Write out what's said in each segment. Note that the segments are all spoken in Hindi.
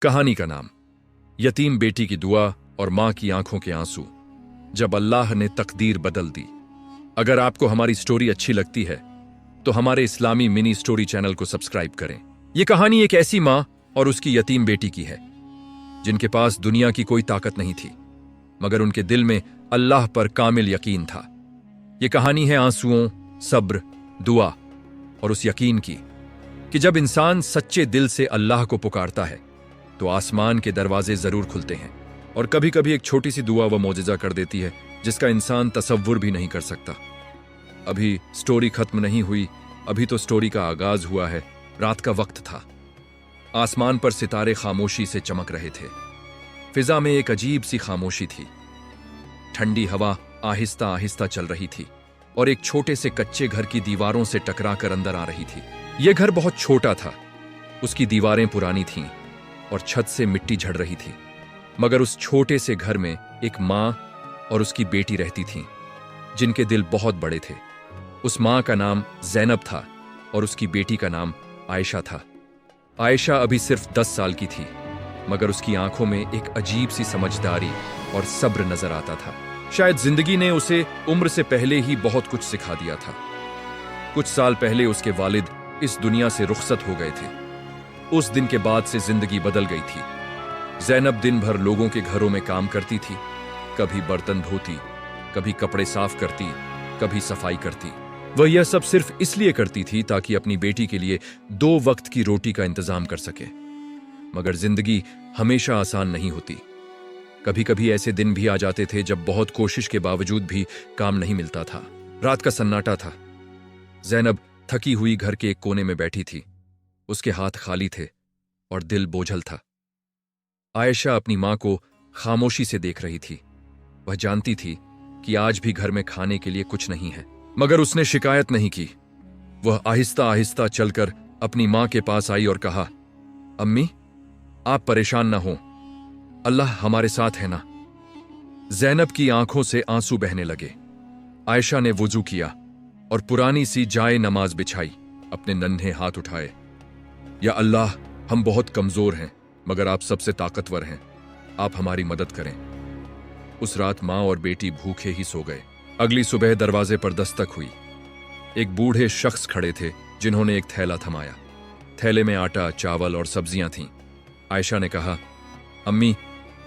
कहानी का नाम यतीम बेटी की दुआ और मां की आंखों के आंसू जब अल्लाह ने तकदीर बदल दी। अगर आपको हमारी स्टोरी अच्छी लगती है तो हमारे इस्लामी मिनी स्टोरी चैनल को सब्सक्राइब करें। यह कहानी एक ऐसी मां और उसकी यतीम बेटी की है जिनके पास दुनिया की कोई ताकत नहीं थी, मगर उनके दिल में अल्लाह पर कामिल यकीन था। यह कहानी है आंसुओं, सब्र, दुआ और उस यकीन की कि जब इंसान सच्चे दिल से अल्लाह को पुकारता है तो आसमान के दरवाजे जरूर खुलते हैं और कभी कभी एक छोटी सी दुआ वो मौजज़ा कर देती है जिसका इंसान तसव्वुर भी नहीं कर सकता। अभी स्टोरी खत्म नहीं हुई, अभी तो स्टोरी का आगाज हुआ है। रात का वक्त था। आसमान पर सितारे खामोशी से चमक रहे थे। फिजा में एक अजीब सी खामोशी थी। ठंडी हवा आहिस्ता आहिस्ता चल रही थी और एक छोटे से कच्चे घर की दीवारों से टकरा कर अंदर आ रही थी। यह घर बहुत छोटा था, उसकी दीवारें पुरानी थीं और छत से मिट्टी झड़ रही थी, मगर उस छोटे से घर में एक मां और उसकी बेटी रहती थीं जिनके दिल बहुत बड़े थे। उस मां का नाम ज़ैनब था और उसकी बेटी का नाम आयशा था। आयशा अभी सिर्फ 10 साल की थी, मगर उसकी आंखों में एक अजीब सी समझदारी और सब्र नजर आता था। शायद जिंदगी ने उसे उम्र से पहले ही बहुत कुछ सिखा दिया था। कुछ साल पहले उसके वालिद इस दुनिया से रुखसत हो गए थे। उस दिन के बाद से जिंदगी बदल गई थी। ज़ैनब दिन भर लोगों के घरों में काम करती थी, कभी बर्तन धोती, कभी कपड़े साफ करती, कभी सफाई करती। वह यह सब सिर्फ इसलिए करती थी ताकि अपनी बेटी के लिए 2 वक्त की रोटी का इंतजाम कर सके। मगर जिंदगी हमेशा आसान नहीं होती। कभी कभी ऐसे दिन भी आ जाते थे जब बहुत कोशिश के बावजूद भी काम नहीं मिलता था। रात का सन्नाटा था। ज़ैनब थकी हुई घर के एक कोने में बैठी थी। उसके हाथ खाली थे और दिल बोझल था। आयशा अपनी मां को खामोशी से देख रही थी। वह जानती थी कि आज भी घर में खाने के लिए कुछ नहीं है, मगर उसने शिकायत नहीं की। वह आहिस्ता आहिस्ता चलकर अपनी मां के पास आई और कहा, अम्मी, आप परेशान ना हो, अल्लाह हमारे साथ है ना। ज़ैनब की आंखों से आंसू बहने लगे। आयशा ने वुजू किया और पुरानी सी जाए नमाज बिछाई, अपने नन्हे हाथ उठाए। या अल्लाह, हम बहुत कमजोर हैं, मगर आप सबसे ताकतवर हैं, आप हमारी मदद करें। उस रात मां और बेटी भूखे ही सो गए। अगली सुबह दरवाजे पर दस्तक हुई। एक बूढ़े शख्स खड़े थे जिन्होंने एक थैला थमाया। थैले में आटा, चावल और सब्जियां थीं। आयशा ने कहा, अम्मी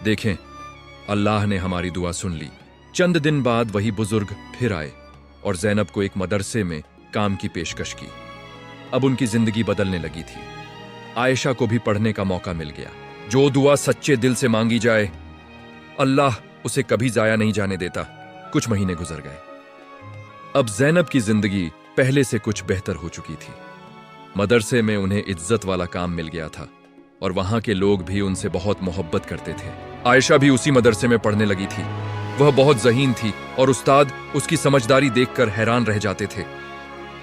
देखें, अल्लाह ने हमारी दुआ सुन ली। चंद दिन बाद वही बुजुर्ग फिर आए और ज़ैनब को एक मदरसे में काम की पेशकश की। अब उनकी जिंदगी बदलने लगी थी। आयशा को भी पढ़ने का मौका मिल गया। जो दुआ सच्चे दिल से मांगी जाए, अल्लाह उसे कभी जाया नहीं जाने देता। कुछ महीने गुजर गए। अब ज़ैनब की जिंदगी पहले से कुछ बेहतर हो चुकी थी। मदरसे में उन्हें इज्जत वाला काम मिल गया था और वहां के लोग भी उनसे बहुत मोहब्बत करते थे। आयशा भी उसी मदरसे में पढ़ने लगी थी। वह बहुत ज़हीन थी और उस्ताद उसकी समझदारी देखकर हैरान रह जाते थे।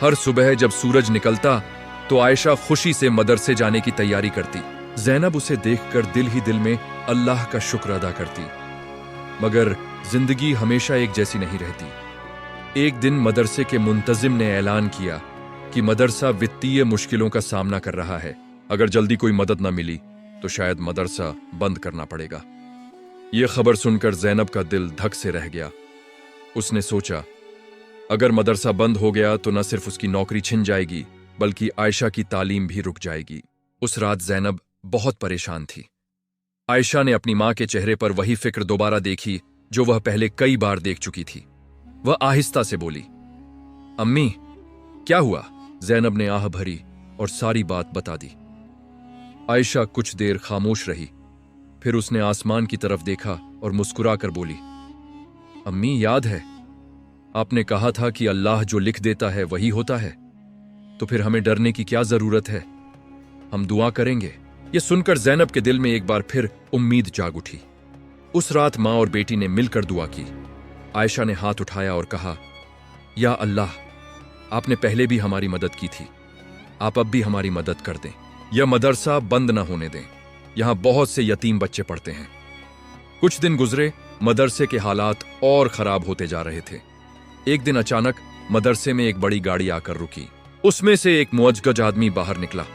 हर सुबह जब सूरज निकलता तो आयशा खुशी से मदरसे जाने की तैयारी करती। ज़ैनब उसे देखकर दिल ही दिल में अल्लाह का शुक्र अदा करती। मगर जिंदगी हमेशा एक जैसी नहीं रहती। एक दिन मदरसे के मुंतजिम ने ऐलान किया कि मदरसा वित्तीय मुश्किलों का सामना कर रहा है। अगर जल्दी कोई मदद न मिली तो शायद मदरसा बंद करना पड़ेगा। यह खबर सुनकर ज़ैनब का दिल धक से रह गया। उसने सोचा, अगर मदरसा बंद हो गया तो न सिर्फ उसकी नौकरी छिन जाएगी बल्कि आयशा की तालीम भी रुक जाएगी। उस रात ज़ैनब बहुत परेशान थी। आयशा ने अपनी मां के चेहरे पर वही फिक्र दोबारा देखी जो वह पहले कई बार देख चुकी थी। वह आहिस्ता से बोली, अम्मी क्या हुआ? ज़ैनब ने आह भरी और सारी बात बता दी। आयशा कुछ देर खामोश रही, फिर उसने आसमान की तरफ देखा और मुस्कुराकर बोली, अम्मी, याद है आपने कहा था कि अल्लाह जो लिख देता है वही होता है, तो फिर हमें डरने की क्या जरूरत है? हम दुआ करेंगे। यह सुनकर ज़ैनब के दिल में एक बार फिर उम्मीद जाग उठी। उस रात मां और बेटी ने मिलकर दुआ की। आयशा ने हाथ उठाया और कहा, या अल्लाह, आपने पहले भी हमारी मदद की थी, आप अब भी हमारी मदद कर दें। यह मदरसा बंद न होने दें। यहां बहुत से यतीम बच्चे पढ़ते हैं। कुछ दिन गुजरे। मदरसे के हालात और खराब होते जा रहे थे। एक दिन अचानक मदरसे में एक बड़ी गाड़ी आकर रुकी। उसमें से एक मुअज्जज आदमी बाहर निकला।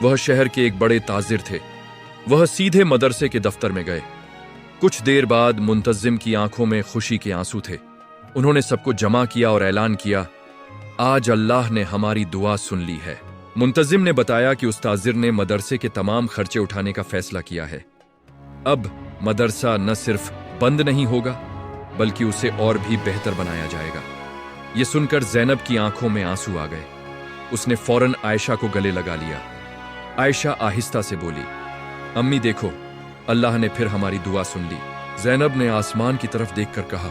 वह शहर के एक बड़े ताजिर थे। वह सीधे मदरसे के दफ्तर में गए। कुछ देर बाद मुंतजिम की आंखों में खुशी के आंसू थे। उन्होंने सबको जमा किया और ऐलान किया, आज अल्लाह ने हमारी दुआ सुन ली है। मुंतजिम ने बताया कि उस्ताजिर ने मदरसे के तमाम खर्चे उठाने का फैसला किया है। अब मदरसा न सिर्फ बंद नहीं होगा बल्कि उसे और भी बेहतर बनाया जाएगा। यह सुनकर ज़ैनब की आंखों में आंसू आ गए। उसने फौरन आयशा को गले लगा लिया। आयशा आहिस्ता से बोली, अम्मी देखो, अल्लाह ने फिर हमारी दुआ सुन ली। ज़ैनब ने आसमान की तरफ देखकर कहा,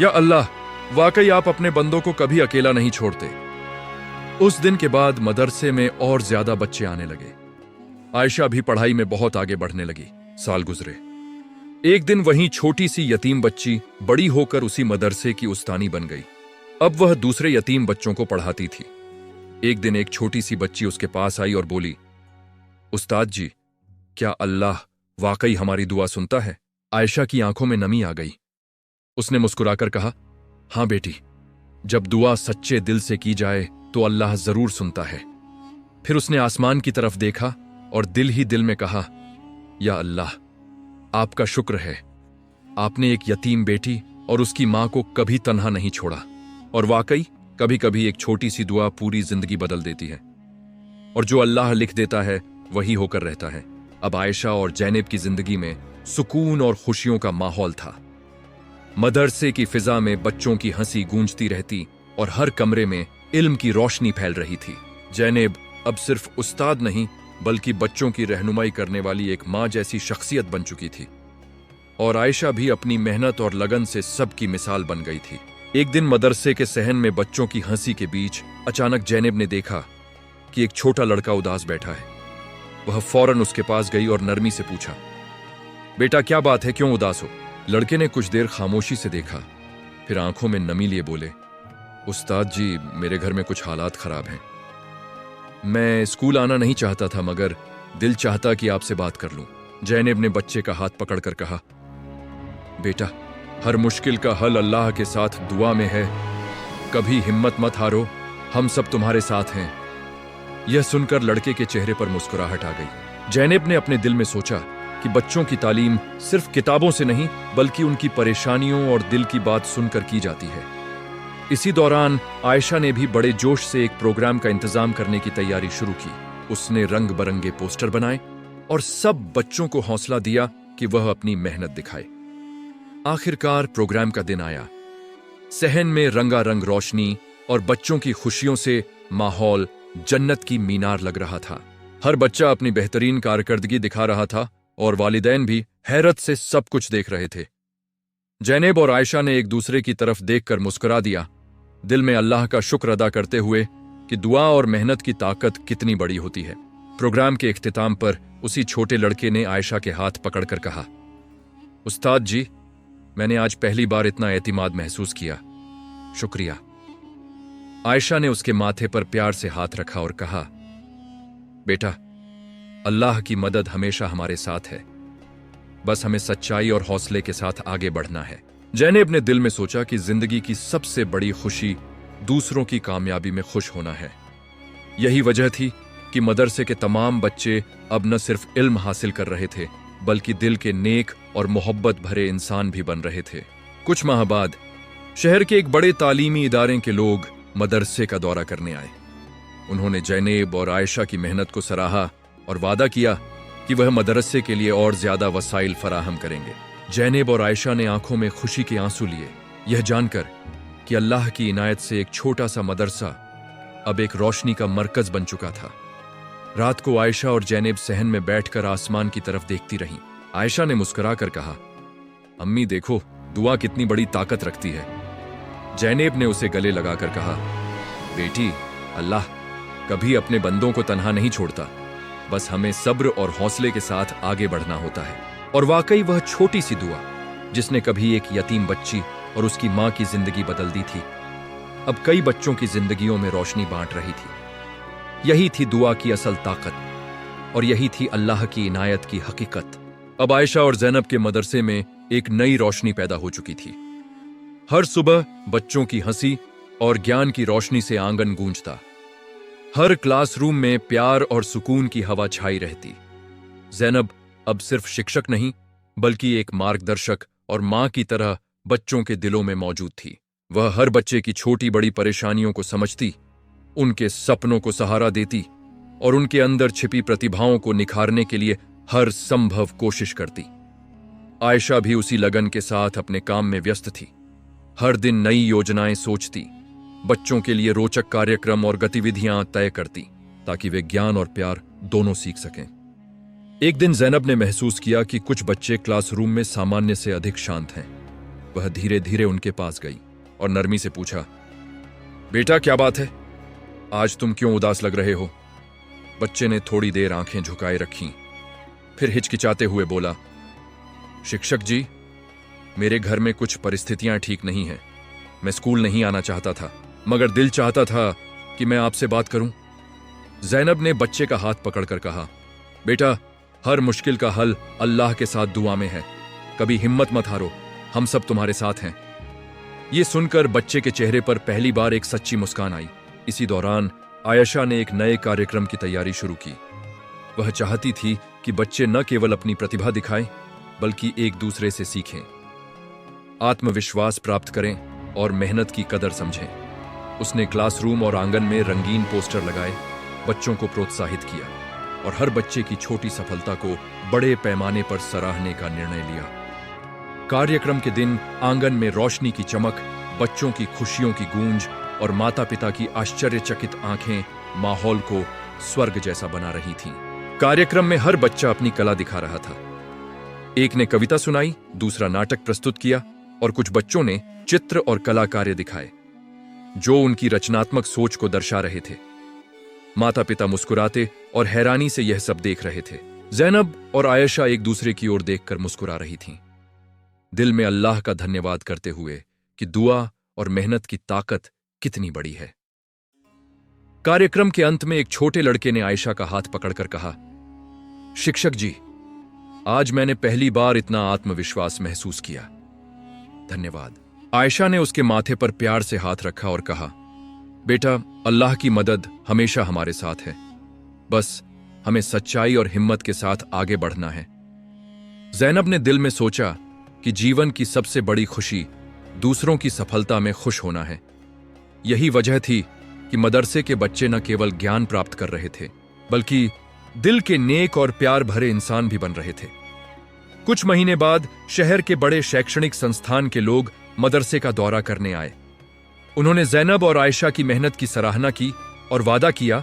या अल्लाह, वाकई आप अपने बंदों को कभी अकेला नहीं छोड़ते। उस दिन के बाद मदरसे में और ज्यादा बच्चे आने लगे। आयशा भी पढ़ाई में बहुत आगे बढ़ने लगी। साल गुजरे। एक दिन वहीं छोटी सी यतीम बच्ची बड़ी होकर उसी मदरसे की उस्तानी बन गई। अब वह दूसरे यतीम बच्चों को पढ़ाती थी। एक दिन एक छोटी सी बच्ची उसके पास आई और बोली, उस्ताद जी, क्या अल्लाह वाकई हमारी दुआ सुनता है? आयशा की आंखों में नमी आ गई। उसने मुस्कुराकर कहा, हां बेटी, जब दुआ सच्चे दिल से की जाए तो अल्लाह जरूर सुनता है। फिर उसने आसमान की तरफ देखा और दिल ही दिल में कहा, या अल्लाह, आपका शुक्र है, आपने एक यतीम बेटी और उसकी मां को कभी तन्हा नहीं छोड़ा। और वाकई कभी कभी एक छोटी सी दुआ पूरी जिंदगी बदल देती है, और जो अल्लाह लिख देता है वही होकर रहता है। अब आयशा और ज़ैनब की जिंदगी में सुकून और खुशियों का माहौल था। मदरसे की फिजा में बच्चों की हंसी गूंजती रहती और हर कमरे में इल्म की रोशनी फैल रही थी। ज़ैनब अब सिर्फ उस्ताद नहीं बल्कि बच्चों की रहनुमाई करने वाली एक मां जैसी शख्सियत बन चुकी थी। और आयशा भी अपनी मेहनत और लगन से सबकी मिसाल बन गई थी। एक दिन मदरसे के सहन में बच्चों की हंसी के बीच अचानक ज़ैनब ने देखा कि एक छोटा लड़का उदास बैठा है। वह फौरन उसके पास गई और नरमी से पूछा, बेटा क्या बात है, क्यों उदास हो? लड़के ने कुछ देर खामोशी से देखा, फिर आंखों में नमी लिए बोले, उस्ताद जी, मेरे घर में कुछ हालात खराब हैं। मैं स्कूल आना नहीं चाहता था मगर दिल चाहता कि आपसे बात कर लूं। ज़ैनब ने बच्चे का हाथ पकड़कर कहा, बेटा, हर मुश्किल का हल अल्लाह के साथ दुआ में है। कभी हिम्मत मत हारो, हम सब तुम्हारे साथ हैं। यह सुनकर लड़के के चेहरे पर मुस्कुराहट आ गई। ज़ैनब ने अपने दिल में सोचा कि बच्चों की तालीम सिर्फ किताबों से नहीं बल्कि उनकी परेशानियों और दिल की बात सुनकर की जाती है। इसी दौरान आयशा ने भी बड़े जोश से एक प्रोग्राम का इंतजाम करने की तैयारी शुरू की। उसने रंग बरंगे पोस्टर बनाए और सब बच्चों को हौसला दिया कि वह अपनी मेहनत दिखाए। आखिरकार प्रोग्राम का दिन आया। सहन में रंगारंग रोशनी और बच्चों की खुशियों से माहौल जन्नत की मीनार लग रहा था। हर बच्चा अपनी बेहतरीन कारकर्दगी दिखा रहा था और वालिदैन भी हैरत से सब कुछ देख रहे थे। ज़ैनब और आयशा ने एक दूसरे की तरफ देखकर मुस्कुरा दिया, दिल में अल्लाह का शुक्र अदा करते हुए कि दुआ और मेहनत की ताकत कितनी बड़ी होती है। प्रोग्राम के इख्तिताम पर उसी छोटे लड़के ने आयशा के हाथ पकड़कर कहा, उस्ताद जी, मैंने आज पहली बार इतना एतिमाद महसूस किया, शुक्रिया। आयशा ने उसके माथे पर प्यार से हाथ रखा और कहा, बेटा, अल्लाह की मदद हमेशा हमारे साथ है, बस हमें सच्चाई और हौसले के साथ आगे बढ़ना है। ज़ैनब ने दिल में सोचा कि जिंदगी की सबसे बड़ी खुशी दूसरों की कामयाबी में खुश होना है। यही वजह थी कि मदरसे के तमाम बच्चे अब न सिर्फ इल्म हासिल कर रहे थे बल्कि दिल के नेक और मोहब्बत भरे इंसान भी बन रहे थे। कुछ माह बाद शहर के एक बड़े तालीमी इदारे के लोग मदरसे का दौरा करने आए। उन्होंने ज़ैनब और आयशा की मेहनत को सराहा और वादा किया कि वह मदरसे के लिए और ज्यादा वसाइल फराहम करेंगे। ज़ैनब और आयशा ने आंखों में खुशी के आंसू लिए, यह जानकर कि अल्लाह की इनायत से एक छोटा सा मदरसा अब एक रोशनी का मरकज बन चुका था। रात को आयशा और ज़ैनब सहन में बैठकर आसमान की तरफ देखती रहीं। आयशा ने मुस्कुराकर कहा, अम्मी देखो, दुआ कितनी बड़ी ताकत रखती है। ज़ैनब ने उसे गले लगाकर कहा, बेटी, अल्लाह कभी अपने बंदों को तन्हा नहीं छोड़ता, बस हमें सब्र और हौसले के साथ आगे बढ़ना होता है। और वाकई वह छोटी सी दुआ जिसने कभी एक यतीम बच्ची और उसकी मां की जिंदगी बदल दी थी, अब कई बच्चों की जिंदगियों में रोशनी बांट रही थी। यही थी दुआ की असल ताकत और यही थी अल्लाह की इनायत की हकीकत। अब आयशा और ज़ैनब के मदरसे में एक नई रोशनी पैदा हो चुकी थी। हर सुबह बच्चों की हंसी और ज्ञान की रोशनी से आंगन गूंजता। हर क्लासरूम में प्यार और सुकून की हवा छाई रहती। ज़ैनब अब सिर्फ शिक्षक नहीं बल्कि एक मार्गदर्शक और मां की तरह बच्चों के दिलों में मौजूद थी। वह हर बच्चे की छोटी बड़ी परेशानियों को समझती, उनके सपनों को सहारा देती और उनके अंदर छिपी प्रतिभाओं को निखारने के लिए हर संभव कोशिश करती। आयशा भी उसी लगन के साथ अपने काम में व्यस्त थी। हर दिन नई योजनाएं सोचती, बच्चों के लिए रोचक कार्यक्रम और गतिविधियां तय करती ताकि वे ज्ञान और प्यार दोनों सीख सकें। एक दिन जैनब ने महसूस किया कि कुछ बच्चे क्लासरूम में सामान्य से अधिक शांत हैं। वह धीरे धीरे उनके पास गई और नरमी से पूछा, बेटा क्या बात है, आज तुम क्यों उदास लग रहे हो? बच्चे ने थोड़ी देर आंखें झुकाए रखीं, फिर हिचकिचाते हुए बोला, शिक्षक जी, मेरे घर में कुछ परिस्थितियां ठीक नहीं हैं। मैं स्कूल नहीं आना चाहता था, मगर दिल चाहता था कि मैं आपसे बात करूं। जैनब ने बच्चे का हाथ पकड़कर कहा, बेटा, हर मुश्किल का हल अल्लाह के साथ दुआ में है। कभी हिम्मत मत हारो, हम सब तुम्हारे साथ हैं। ये सुनकर बच्चे के चेहरे पर पहली बार एक सच्ची मुस्कान आई। इसी दौरान आयशा ने एक नए कार्यक्रम की तैयारी शुरू की। वह चाहती थी कि बच्चे न केवल अपनी प्रतिभा दिखाएं, बल्कि एक दूसरे से सीखें, आत्मविश्वास प्राप्त करें और मेहनत की कदर समझें। उसने क्लासरूम और आंगन में रंगीन पोस्टर लगाए, बच्चों को प्रोत्साहित किया और हर बच्चे की छोटी सफलता को बड़े पैमाने पर सराहने का निर्णय लिया। कार्यक्रम के दिन आंगन में रोशनी की चमक, बच्चों की खुशियों की गूंज और माता-पिता की आश्चर्यचकित आंखें माहौल को स्वर्ग जैसा बना रही थीं। कार्यक्रम में हर बच्चा अपनी कला दिखा रहा था। एक ने कविता सुनाई, दूसरा नाटक प्रस्तुत किया और कुछ बच्चों ने चित्र और कला कार्य दिखाए जो उनकी रचनात्मक सोच को दर्शा रहे थे। माता-पिता मुस्कुराते और हैरानी से यह सब देख रहे थे। जैनब और आयशा एक दूसरे की ओर देखकर मुस्कुरा रही थीं, दिल में अल्लाह का धन्यवाद करते हुए कि दुआ और मेहनत की ताकत कितनी बड़ी है। कार्यक्रम के अंत में एक छोटे लड़के ने आयशा का हाथ पकड़कर कहा, शिक्षक जी, आज मैंने पहली बार इतना आत्मविश्वास महसूस किया। धन्यवाद। आयशा ने उसके माथे पर प्यार से हाथ रखा और कहा, बेटा, अल्लाह की मदद हमेशा हमारे साथ है। बस हमें सच्चाई और हिम्मत के साथ आगे बढ़ना है। जैनब ने दिल में सोचा कि जीवन की सबसे बड़ी खुशी दूसरों की सफलता में खुश होना है। यही वजह थी कि मदरसे के बच्चे न केवल ज्ञान प्राप्त कर रहे थे, बल्कि दिल के नेक और प्यार भरे इंसान भी बन रहे थे। कुछ महीने बाद शहर के बड़े शैक्षणिक संस्थान के लोग मदरसे का दौरा करने आए। उन्होंने जैनब और आयशा की मेहनत की सराहना की और वादा किया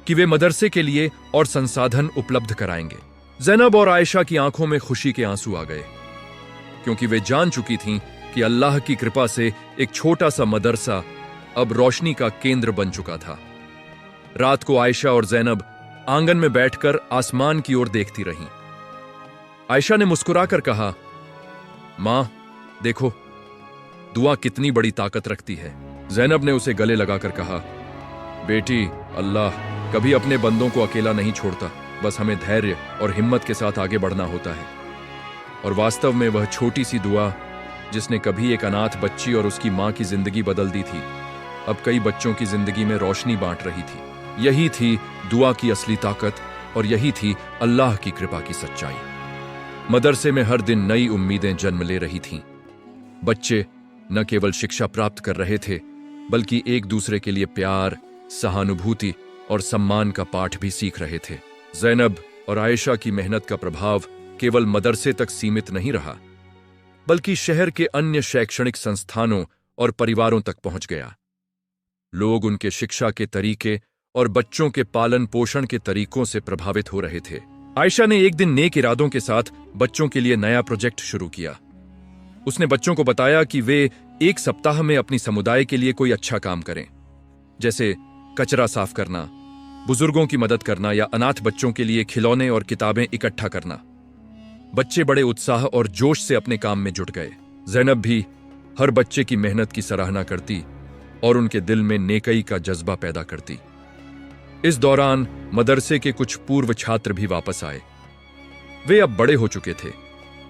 कि वे मदरसे के लिए और संसाधन उपलब्ध कराएंगे। जैनब और आयशा की आंखों में खुशी के आंसू आ गए, क्योंकि वे जान चुकी थीं कि अल्लाह की कृपा से एक छोटा सा मदरसा अब रोशनी का केंद्र बन चुका था। रात को आयशा और जैनब आंगन में बैठकर आसमान की ओर देखती रहीं। आयशा ने मुस्कुराकर कहा, मां, देखो, दुआ कितनी बड़ी ताकत रखती है। जैनब ने उसे गले लगाकर कहा, बेटी, अल्लाह कभी अपने बंदों को अकेला नहीं छोड़ता, बस हमें धैर्य और हिम्मत के साथ आगे बढ़ना होता है। और वास्तव में वह छोटी सी दुआ, जिसने कभी एक अनाथ बच्ची और उसकी मां की जिंदगी बदल दी थी, अब कई बच्चों की जिंदगी में रोशनी बांट रही थी। यही थी दुआ की असली ताकत और यही थी अल्लाह की कृपा की सच्चाई। मदरसे में हर दिन नई उम्मीदें जन्म ले रही थीं। बच्चे न केवल शिक्षा प्राप्त कर रहे थे, बल्कि एक दूसरे के लिए प्यार, सहानुभूति और सम्मान का पाठ भी सीख रहे थे। जैनब और आयशा की मेहनत का प्रभाव केवल मदरसे तक सीमित नहीं रहा, बल्कि शहर के अन्य शैक्षणिक संस्थानों और परिवारों तक पहुंच गया। लोग उनके शिक्षा के तरीके और बच्चों के पालन पोषण के तरीकों से प्रभावित हो रहे थे। आयशा ने एक दिन नेक इरादों के साथ बच्चों के लिए नया प्रोजेक्ट शुरू किया। उसने बच्चों को बताया कि वे एक सप्ताह में अपनी समुदाय के लिए कोई अच्छा काम करें, जैसे कचरा साफ करना, बुजुर्गों की मदद करना या अनाथ बच्चों के लिए खिलौने और किताबें इकट्ठा करना। बच्चे बड़े उत्साह और जोश से अपने काम में जुट गए। जैनब भी हर बच्चे की मेहनत की सराहना करती और उनके दिल में नेकई का जज्बा पैदा करती। इस दौरान मदरसे के कुछ पूर्व छात्र भी वापस आए। वे अब बड़े हो चुके थे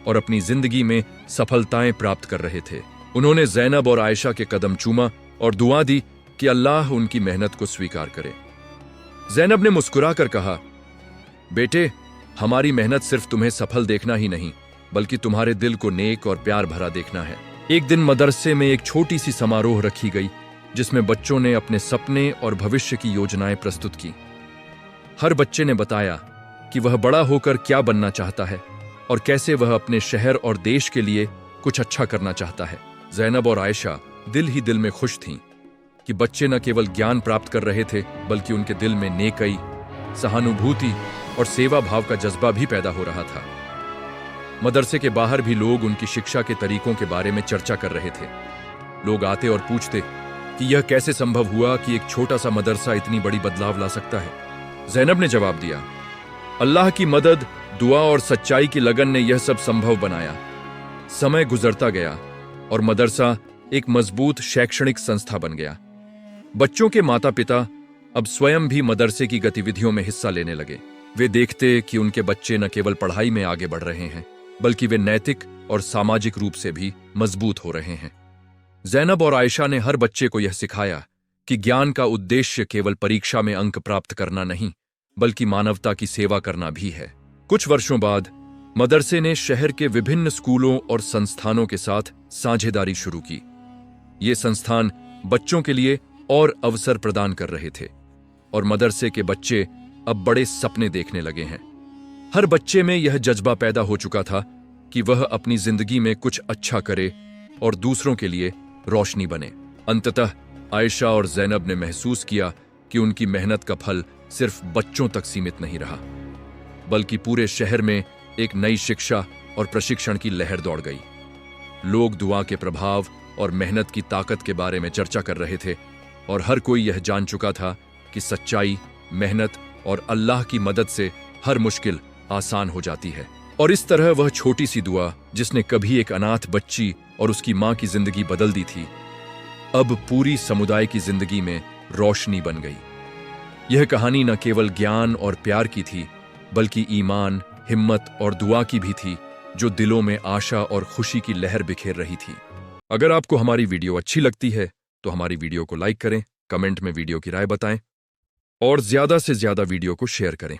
और अपनी जिंदगी में सफलताएं प्राप्त कर रहे थे। उन्होंने जैनब और आयशा के कदम चूमा और दुआ दी कि अल्लाह उनकी मेहनत को स्वीकार करे। जैनब ने मुस्कुराकर कहा, बेटे, हमारी मेहनत सिर्फ तुम्हें सफल देखना ही नहीं, बल्कि तुम्हारे दिल को नेक और प्यार भरा देखना है। एक दिन मदरसे में एक छोटी सी समारोह रखी गई, जिसमें बच्चों ने अपने सपने और भविष्य की योजनाएं प्रस्तुत की। हर बच्चे ने बताया कि वह बड़ा होकर क्या बनना चाहता है और कैसे वह अपने शहर और देश के लिए कुछ अच्छा करना चाहता है। ज़ैनब और आयशा दिल ही दिल में खुश थीं कि बच्चे न केवल ज्ञान प्राप्त कर रहे थे, बल्कि उनके दिल में नेकई, सहानुभूति और सेवा भाव का जज्बा भी पैदा हो रहा था। मदरसे के बाहर भी लोग उनकी शिक्षा के तरीकों के बारे में चर्चा कर रहे थे। लोग आते और पूछते कि यह कैसे संभव हुआ कि एक छोटा सा मदरसा इतनी बड़ी बदलाव ला सकता है। ज़ैनब ने जवाब दिया, अल्लाह की मदद, दुआ और सच्चाई की लगन ने यह सब संभव बनाया। समय गुजरता गया और मदरसा एक मजबूत शैक्षणिक संस्था बन गया। बच्चों के माता पिता अब स्वयं भी मदरसे की गतिविधियों में हिस्सा लेने लगे। वे देखते कि उनके बच्चे न केवल पढ़ाई में आगे बढ़ रहे हैं, बल्कि वे नैतिक और सामाजिक रूप से भी मजबूत हो रहे हैं। ज़ैनब और आयशा ने हर बच्चे को यह सिखाया कि ज्ञान का उद्देश्य केवल परीक्षा में अंक प्राप्त करना नहीं, बल्कि मानवता की सेवा करना भी है। कुछ वर्षों बाद मदरसे ने शहर के विभिन्न स्कूलों और संस्थानों के साथ साझेदारी शुरू की। ये संस्थान बच्चों के लिए और अवसर प्रदान कर रहे थे और मदरसे के बच्चे अब बड़े सपने देखने लगे हैं। हर बच्चे में यह जज्बा पैदा हो चुका था कि वह अपनी जिंदगी में कुछ अच्छा करे और दूसरों के लिए रोशनी बने। अंततः आयशा और ज़ैनब ने महसूस किया कि उनकी मेहनत का फल सिर्फ बच्चों तक सीमित नहीं रहा, बल्कि पूरे शहर में एक नई शिक्षा और प्रशिक्षण की लहर दौड़ गई। लोग दुआ के प्रभाव और मेहनत की ताकत के बारे में चर्चा कर रहे थे और हर कोई यह जान चुका था कि सच्चाई, मेहनत और अल्लाह की मदद से हर मुश्किल आसान हो जाती है। और इस तरह वह छोटी सी दुआ, जिसने कभी एक अनाथ बच्ची और उसकी मां की जिंदगी बदल दी थी, अब पूरी समुदाय की जिंदगी में रोशनी बन गई। यह कहानी न केवल ज्ञान और प्यार की थी, बल्कि ईमान, हिम्मत और दुआ की भी थी, जो दिलों में आशा और खुशी की लहर बिखेर रही थी। अगर आपको हमारी वीडियो अच्छी लगती है तो हमारी वीडियो को लाइक करें, कमेंट में वीडियो की राय बताएं और ज्यादा से ज्यादा वीडियो को शेयर करें।